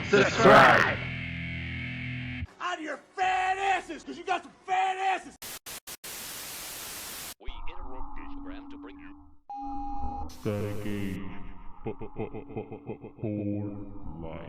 subscribe. Out of your fat asses, because you got some fat asses. We interrupt this program to bring you Static Age for life.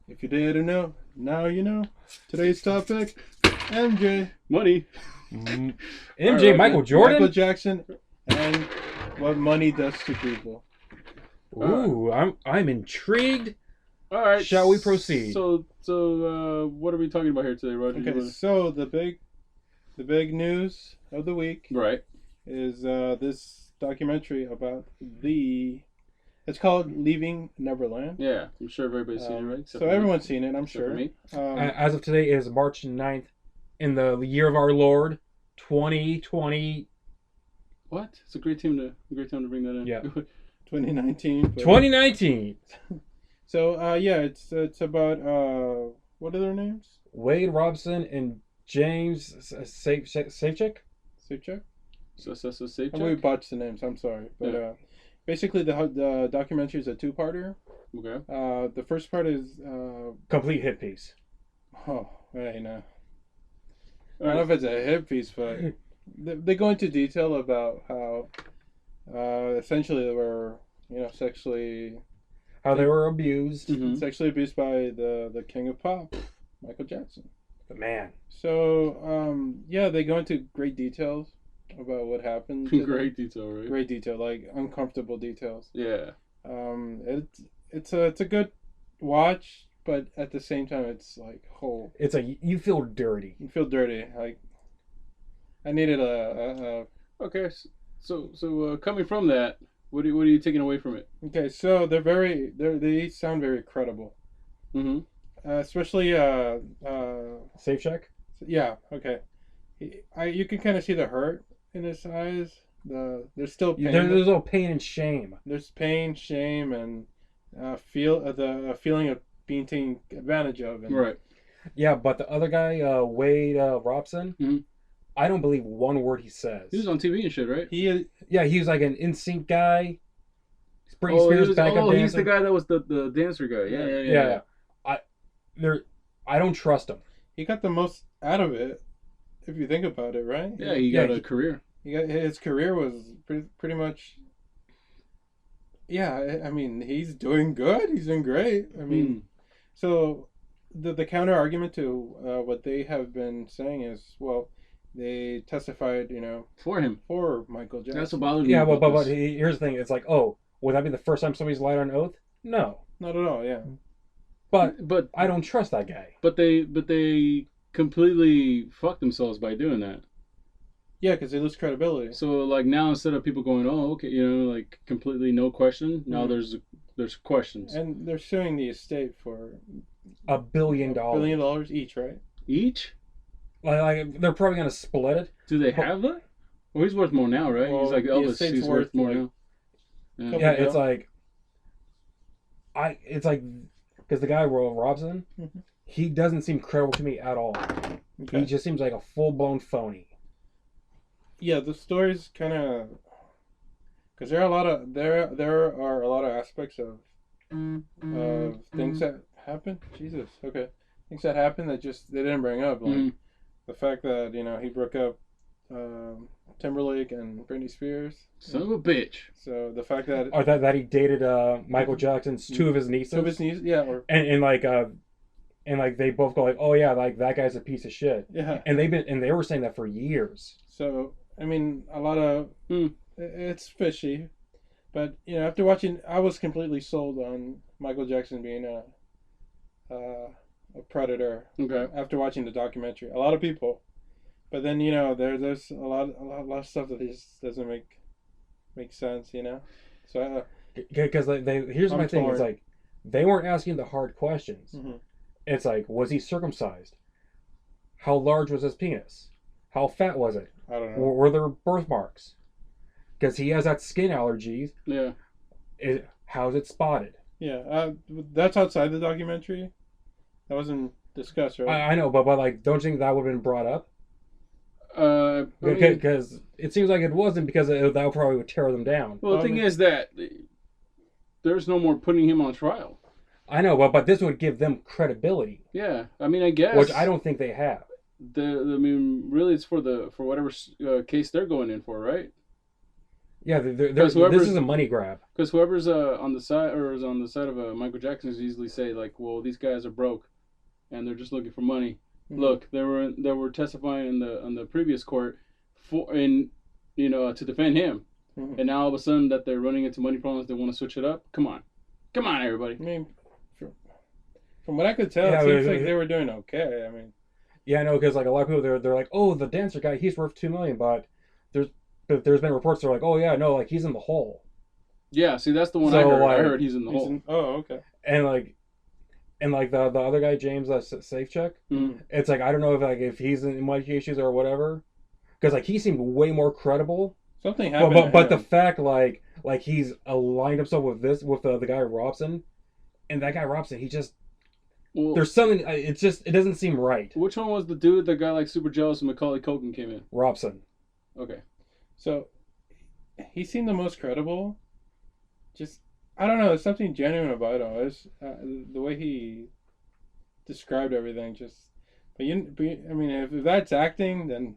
If you didn't know, now you know. Today's topic, MJ. Money. MJ, Michael Jordan? Michael Jackson, and what money does to people. Ooh, I'm intrigued. All right. Shall we proceed? So, what are we talking about here today, Roger? Okay, so the big news of the week Right. is this documentary about it's called Leaving Neverland. Yeah, I'm sure everybody's seen it, right? Except So for me. everyone's seen it, I'm Except for sure. me. As of today, it is March 9th in the year of our Lord, 2020. What? It's a great time to bring that in. Yeah. 2019. but- 2019. So yeah, it's about what are their names? Wade Robson and James Safecheck? Safecheck? So safe We check? botched the names. I'm sorry, but Yeah. basically the documentary is a two-parter. Okay. The first part is Complete hit piece. oh wait no, I All don't know right. if it's a hit piece, but they go into detail about how essentially they were sexually How they were abused. Mhm. sexually abused by the king of pop, Michael Jackson. But man, So yeah, they go into great details about what happened. to them. Great detail, right? Great detail, like uncomfortable details. Yeah. It's a good watch, but at the same time, it's like it's like you feel dirty. you feel dirty. Like I needed a Okay. So coming from that, what are you taking away from it? okay. So they sound very credible, Mm-hmm. especially Safecheck? yeah, okay. You can kind of see the hurt in his eyes. There's still pain. There's a little pain and shame. There's pain, shame, and the feeling of being taken advantage of. And, Right. Yeah, but the other guy, Wade Robson, Mhm. I don't believe one word he says. He was on TV and shit, right? Yeah, he was like an NSYNC guy. Britney Spears backup dancer. He's the guy that was the dancer guy. Yeah. I don't trust him. He got the most out of it, if you think about it, right? Yeah, he got a career. His career was pretty much. Yeah, I mean, he's doing good. He's doing great. I mean, so the counter argument to what they have been saying is, well, they testified, For him. for Michael Jackson. That's what bothered me. Yeah, about but this. here's the thing. It's like, oh, would that be the first time somebody's lied on oath? No. Not at all. Yeah. But I don't trust that guy. But they completely fucked themselves by doing that. Yeah, because they lose credibility. So like now instead of people going, oh okay, like completely no question, now there's questions. And they're suing the estate for $1 billion. $1 billion each, right? Each? Like they're probably gonna split it. Do they have that? Well, he's worth more now, right? Well, He's like the Elvis. estate's He's worth more like now. couple Yeah, bill. it's like because the guy Robson, Mhm. he doesn't seem credible to me at all. Okay. He just seems like a full blown phony. Yeah, the story's kind of because there are a lot of aspects of things that happen. Jesus, okay, things that happen that just they didn't bring up, like the fact that he broke up Timberlake and Britney Spears. Son of a bitch. So the fact that Or that he dated Michael Jackson's two of his nieces. two of his nieces, yeah, or and like they both go like, oh yeah, like that guy's a piece of shit. yeah. And they were saying that for years. So I mean, a lot of it's fishy, but after watching, I was completely sold on Michael Jackson being a predator. Okay. After watching the documentary, a lot of people, but then there's a lot of stuff that just doesn't make sense. So Because here's my thing. It's like they weren't asking the hard questions. Mhm. It's like, was he circumcised? How large was his penis? How fat was it? I don't know. Were there birthmarks? Because he has that skin allergy. Yeah. How's it spotted? Yeah, that's outside the documentary. That wasn't discussed, right? I know, but like, don't you think that would have been brought up? Because it seems like it wasn't, because that probably would tear them down. Well, the thing is that there's no more putting him on trial. I know, but this would give them credibility, Yeah, I mean, I guess. which I don't think they have. I mean, really, it's for whatever case they're going in for, right? Yeah, this is a money grab. Because whoever's on the side or is on the side of Michael Jackson is easily say like, well, these guys are broke, and they're just looking for money. Mm-hmm. Look, they were testifying in the previous court to defend him, mm-hmm. and now all of a sudden that they're running into money problems, they want to switch it up. Come on, everybody. I mean, from what I could tell, it seems like they were doing okay. I mean, yeah, I know, because like a lot of people they're like, oh, the dancer guy, he's worth $2 million, but there's been reports that are like, oh yeah, no, like he's in the hole. Yeah, see, that's the one I heard. I heard he's in the hole. Okay. And like the other guy, James, Safe Check. Mm-hmm. It's like I don't know if he's in money issues or whatever, because like he seemed way more credible. Something happened. But the fact like he's aligned himself with the guy Robson, and that guy Robson, he just there's something. It doesn't seem right. Which one was the dude that got like super jealous when Macaulay Culkin came in? Robson. Okay. So he seemed the most credible. Just I don't know. There's something genuine about him. It's, the way he described everything. I mean, if that's acting, then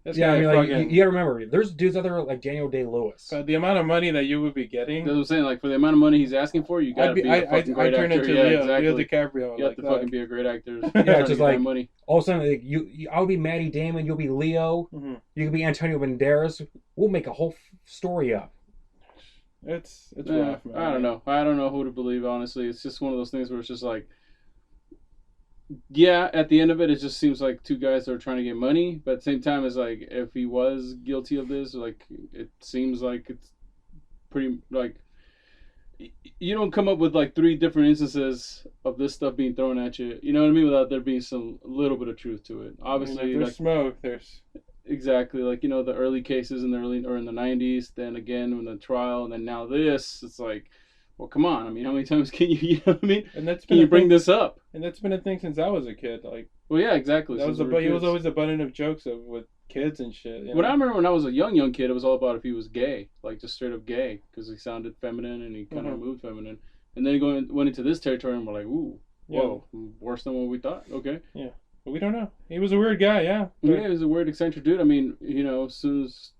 this guy. I mean, like, you gotta remember, there's dudes out there like Daniel Day-Lewis. The amount of money that you would be getting. That's what I'm saying. Like for the amount of money he's asking for, you gotta be a fucking great actor. Into Leo DiCaprio. You have to fucking be a great actor. Yeah, just like money. All of a sudden, like, I would be Matty Damon. You'll be Leo. Mm-hmm. You could be Antonio Banderas. We'll make a whole story up. It's rough, man. I don't know who to believe, honestly. It's just one of those things where it's just like, yeah, at the end of it, it just seems like two guys that are trying to get money, but at the same time, it's like, if he was guilty of this, like, it seems like it's pretty, like, you don't come up with, like, 3 different instances of this stuff being thrown at you, you know what I mean, without there being some little bit of truth to it. Obviously, I mean, if there's smoke, there's... Exactly, like, you know, the early cases in the 90s, then again when the trial, and then now this, it's like, well, come on, I mean, how many times can you know what I mean? And that's can you bring this up? And that's been a thing since I was a kid, like. Well, yeah, exactly. He was always abundant of jokes with kids and shit. You know? I remember when I was a young kid, it was all about if he was gay, like just straight up gay, because he sounded feminine and he kind of moved feminine. And then he went into this territory and we're like, ooh, whoa, worse than what we thought. Okay. Yeah. But we don't know. He was a weird guy, yeah. But... Yeah, he was a weird, eccentric dude. I mean, you know, as soon as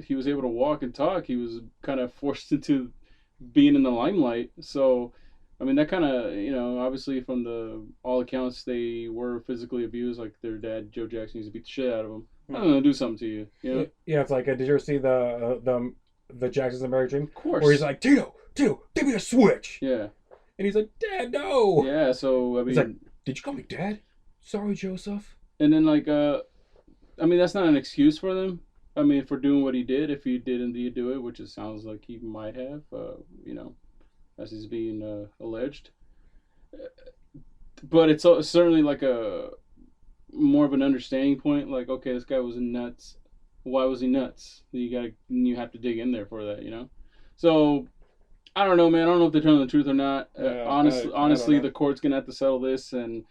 he was able to walk and talk, he was kind of forced into being in the limelight. So, I mean, that kind of, you know, obviously from all accounts, they were physically abused. Like their dad, Joe Jackson, used to beat the shit out of them. I don't know, do something to you, you know? Yeah, it's like, did you ever see the Jacksons American Dream? Of course. Where he's like, Tito, give me a switch. Yeah. And he's like, Dad, no. Yeah, so, I mean. He's like, did you call me Dad? Sorry, Joseph. And then, like, I mean, that's not an excuse for them. I mean, for doing what he did, if he did indeed do it, which it sounds like he might have, you know, as he's being alleged. But it's certainly like a more of an understanding point. Like, okay, this guy was nuts. Why was he nuts? You have to dig in there for that, you know. So I don't know, man. I don't know if they're telling the truth or not. Yeah, honestly, the court's gonna have to settle this, and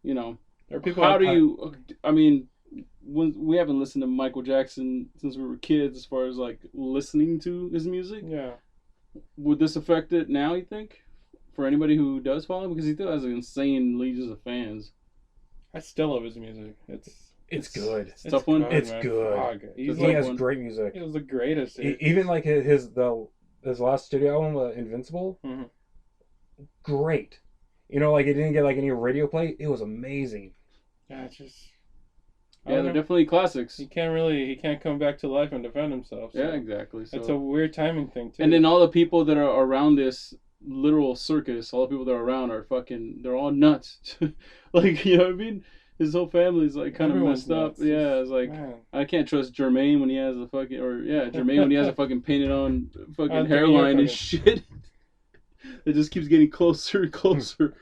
you know. I mean, when we haven't listened to Michael Jackson since we were kids, as far as like listening to his music. Yeah. Would this affect it now, you think? For anybody who does follow him? Because he still has insane legions of fans. I still love his music. It's good. It's a tough one. It's good. He has great music. He was the greatest. Even like his last studio album, Invincible. Mm-hmm. Great. You know, like it didn't get like any radio play. It was amazing. Yeah, they're definitely classics. He can't come back to life and defend himself. So. Yeah, exactly. So. It's a weird timing thing too. And then all the people that are around this literal circus, all the people that are around are they're all nuts. Like, you know what I mean? His whole family's like kind of messed up. Nuts. Yeah, it's like, man. I can't trust Jermaine when he has Jermaine when he has a fucking painted on fucking hairline and shit. It just keeps getting closer and closer.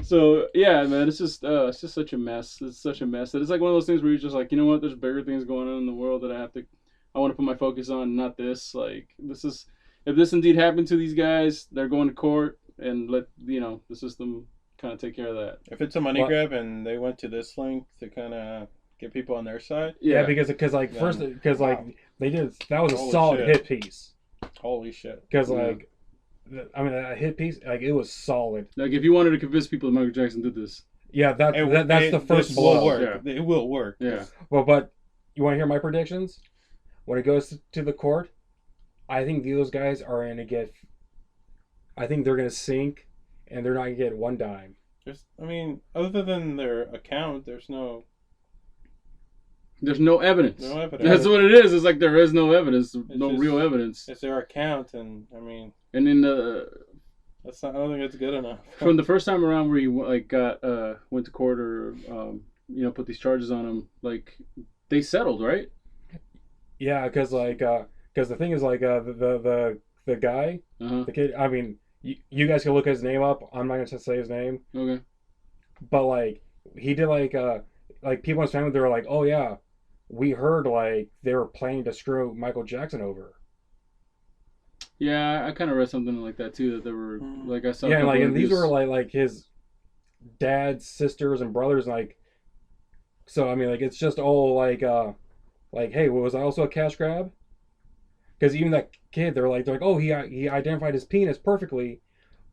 So yeah, man, it's just such a mess. It's such a mess. It's like one of those things where you're just like, you know what? There's bigger things going on in the world that I want to put my focus on, not this. Like if this indeed happened to these guys, they're going to court and let the system kind of take care of that. If it's a money grab and they went to this length to kind of get people on their side, yeah, because they did that was a solid hit piece. Holy shit! Because like I mean, that hit piece, like, it was solid. Like, if you wanted to convince people that Michael Jackson did this. Yeah, that's the first this blow. will work. Yeah. It will work. Yeah. Well, but you want to hear my predictions? When it goes to the court, I think those guys are going to get... I think they're going to sink, and they're not going to get one dime. I mean, other than their account, there's no evidence. No evidence. That's what it is. It's like there is no evidence, no real evidence. It's their account, and I mean, and in the that's not. I don't think it's good enough. From the first time around where he went to court or put these charges on him, like they settled, right? Yeah, because the thing is, like, the guy, the kid. I mean, you guys can look his name up. I'm not gonna say his name. Okay. But like he did like people in his family, they were like, oh yeah, we heard like they were planning to screw Michael Jackson over. Yeah, I kind of read something like that too. That there were like I saw. Yeah, and these were like his dad's sisters and brothers, like. So I mean, like, it's just all like, hey, was I also a cash grab? Because even that kid, they're like, oh, he identified his penis perfectly,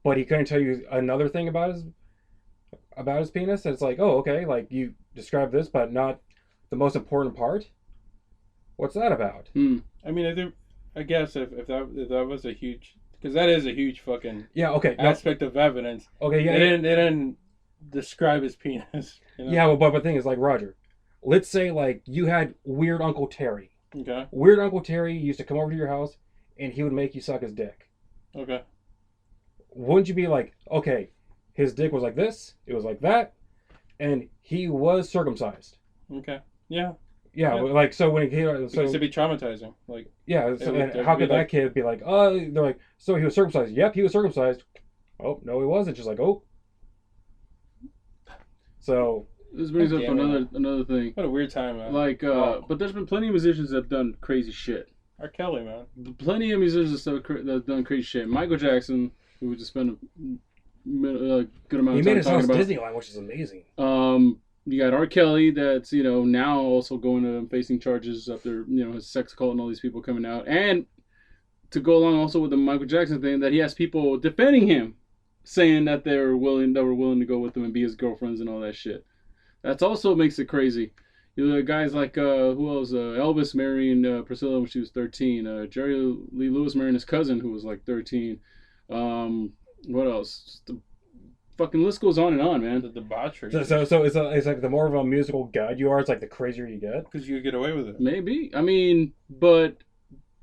but he couldn't tell you another thing about his penis. And it's like, oh, okay, like you described this, but not the most important part. What's that about? I mean, I guess if that was a huge, because that is a huge fucking aspect of evidence. Okay, yeah, they didn't describe his penis. You know? Yeah, well, but the thing is, like, Roger, let's say like you had weird Uncle Terry. Okay. Weird Uncle Terry used to come over to your house, and he would make you suck his dick. Okay. Wouldn't you be like, okay, his dick was like this, it was like that, and he was circumcised? Okay. Yeah. Yeah, yeah. Like, so when he came, because it'd be traumatizing. Like, yeah, so, and how could that kid be like, oh, they're like, so he was circumcised? Yep, he was circumcised. Oh, no, he wasn't. Just like, oh. So this brings up another thing. What a weird time, man. Like, but there's been plenty of musicians that have done crazy shit. R. Kelly, man. Plenty of musicians that have done crazy shit. Michael Jackson, who just spent a good amount of time talking about. He made his house Disneyland, which is amazing. You got R. Kelly, that's now also going to facing charges after his sex cult and all these people coming out, and to go along also with the Michael Jackson thing, that he has people defending him, saying that they were willing to go with him and be his girlfriends and all that shit. That's also makes it crazy. Guys like who else? Elvis marrying Priscilla when she was 13. Jerry Lee Lewis marrying his cousin who was like 13. What else? Just the fucking list goes on and on, man. The debauchery. So it's like the more of a musical guide you are, it's like the crazier you get. Because you get away with it. Maybe. I mean, but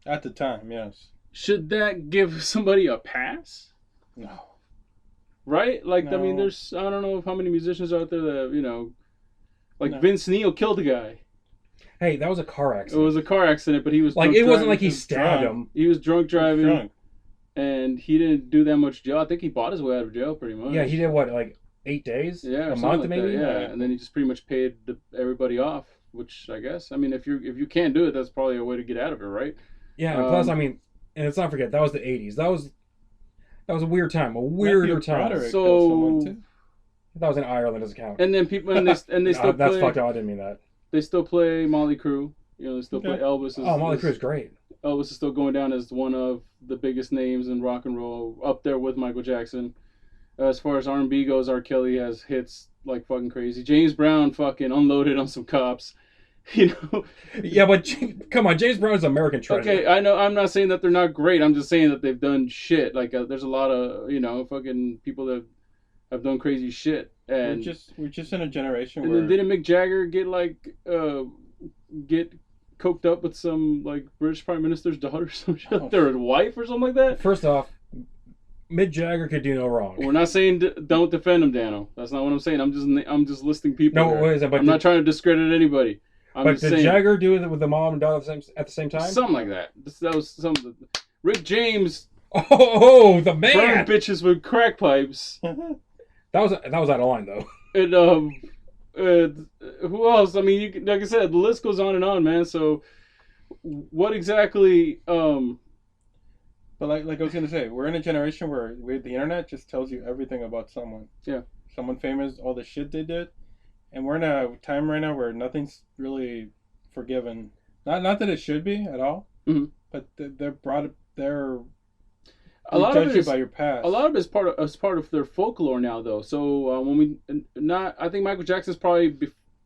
at the time, yes. Should that give somebody a pass? No. Right? Like, no. I mean, there's, I don't know how many musicians out there that, like Vince Neil killed a guy. Hey, that was a car accident. It was a car accident, but he was like, it wasn't like he stabbed him. He was drunk driving, and he didn't do that much jail. I think he bought his way out of jail pretty much. Yeah, he did what, like 8 days? Yeah, a month like maybe. Yeah, and then he just pretty much paid everybody off. Which I guess, I mean, if you can't do it, that's probably a way to get out of it, right? Yeah. Plus, I mean, and let's not forget that was the '80s. That was a weird time, a weirder time. So that was in Ireland as a count. And then people and they still that's play, fucked up. I didn't mean that. They still play Motley Crue. They still play Elvis. Motley Crue is great. Elvis is still going down as one of the biggest names in rock and roll, up there with Michael Jackson. As far as R&B goes, R. Kelly has hits like fucking crazy. James Brown fucking unloaded on some cops. Yeah, but come on, James Brown is American treasure. Okay, I know. I'm not saying that they're not great. I'm just saying that they've done shit. Like, there's a lot of fucking people that have done crazy shit. And we're just in a generation and where... then didn't Mick Jagger get coked up with some like British Prime Minister's daughter or some shit, their wife or something like that? First off, Mick Jagger could do no wrong. We're not saying don't defend him, Dano. That's not what I'm saying. I'm just listing people. No, what is that? But I'm not trying to discredit anybody. But did Jagger do it with the mom and daughter at the same time? Something like that. That was some. Rick James. Oh, the man! Burned bitches with crack pipes. That was out of line though. And who else? I mean, like I said, the list goes on and on, man. So, what exactly? But like I was gonna say, we're in a generation where the internet just tells you everything about someone. Yeah. Someone famous, all the shit they did. And we're in a time right now where nothing's really forgiven. Not that it should be at all, mm-hmm. but they're. A lot of it you is by your past. A lot of it is part of their folklore now, though. So I think Michael Jackson's probably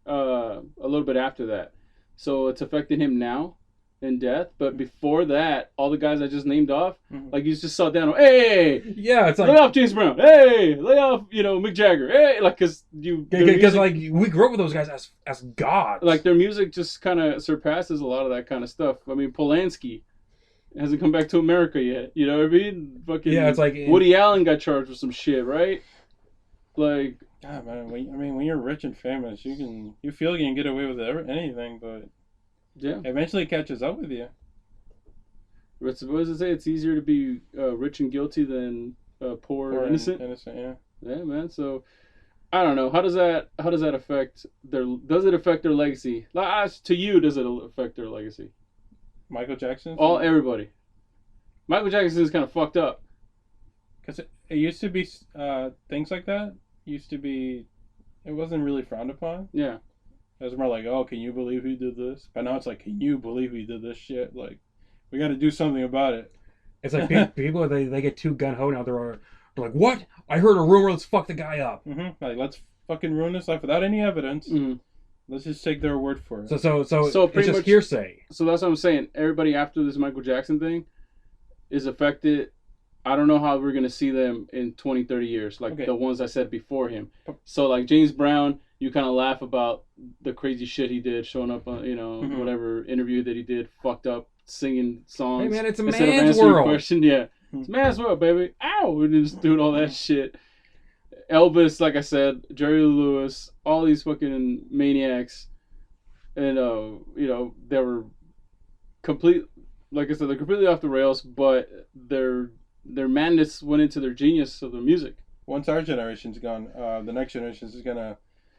a little bit after that. So it's affecting him now in death. But before that, all the guys I just named off, like you just saw down. Hey, yeah, it's like lay off James Brown. Hey, lay off Mick Jagger. Hey, like because like we grew up with those guys as gods. Like their music just kind of surpasses a lot of that kind of stuff. I mean, Polanski hasn't come back to America yet. You know what I mean? Fucking yeah, it's like Woody Allen got charged with some shit, right? Like, God, man. When you're rich and famous, you feel you can get away with anything, but yeah, eventually it catches up with you. What does it say? It's easier to be rich and guilty than poor and innocent. Innocent, yeah. Yeah, man. So I don't know. How does that affect their? Does it affect their legacy? To you, does it affect their legacy? Michael Jackson? Everybody. Michael Jackson is kind of fucked up. Because it used to be, things like that it wasn't really frowned upon. Yeah. It was more like, oh, can you believe he did this? But now it's like, can you believe he did this shit? Like, we got to do something about it. It's like people, they get too gun-ho now. They're like, what? I heard a rumor, let's fuck the guy up. Mm-hmm. Like, let's fucking ruin his life without any evidence. Mm-hmm. Let's just take their word for it. So pretty it's just much hearsay. So that's what I'm saying. Everybody after this Michael Jackson thing is affected. I don't know how we're going to see them in 20, 30 years, like the ones I said before him. So like James Brown, you kind of laugh about the crazy shit he did, showing up on, whatever interview that he did, fucked up, singing songs. Hey man, it's a instead of man's answering world. a question. Yeah, it's a man's world, baby. Ow! We're just doing all that shit. Elvis, like I said, Jerry Lee Lewis, all these fucking maniacs. And they were like I said, they're completely off the rails, but their madness went into their genius of their music. Once our generation's gone, the next generation is gonna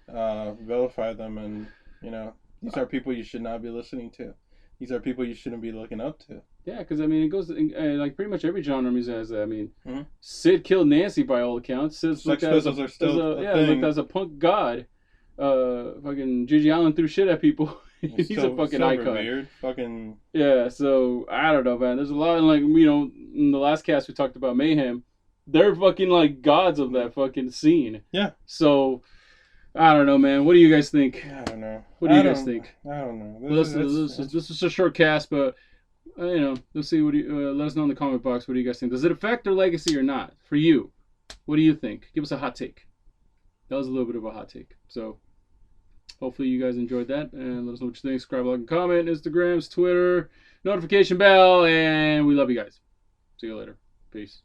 vilify them, and these are people you should not be listening to. These are people you shouldn't be looking up to. Yeah, because I mean, it goes like pretty much every genre of music has that. I mean, Sid killed Nancy by all accounts. Sid's Sex Pistols are still a thing. Looked as a punk god. Fucking Gigi Allen threw shit at people. He's a fucking icon. Weird. Fucking yeah. So I don't know, man. There's a lot of in the last cast we talked about Mayhem. They're fucking like gods of that fucking scene. Yeah. So I don't know, man. What do you guys think? I don't know. What do you guys think? I don't know. This is a short cast, but let's see. Let us know in the comment box. What do you guys think? Does it affect their legacy or not? For you, what do you think? Give us a hot take. That was a little bit of a hot take. So hopefully you guys enjoyed that, and let us know what you think. Subscribe, like, and comment. Instagrams, Twitter, notification bell, and we love you guys. See you later. Peace.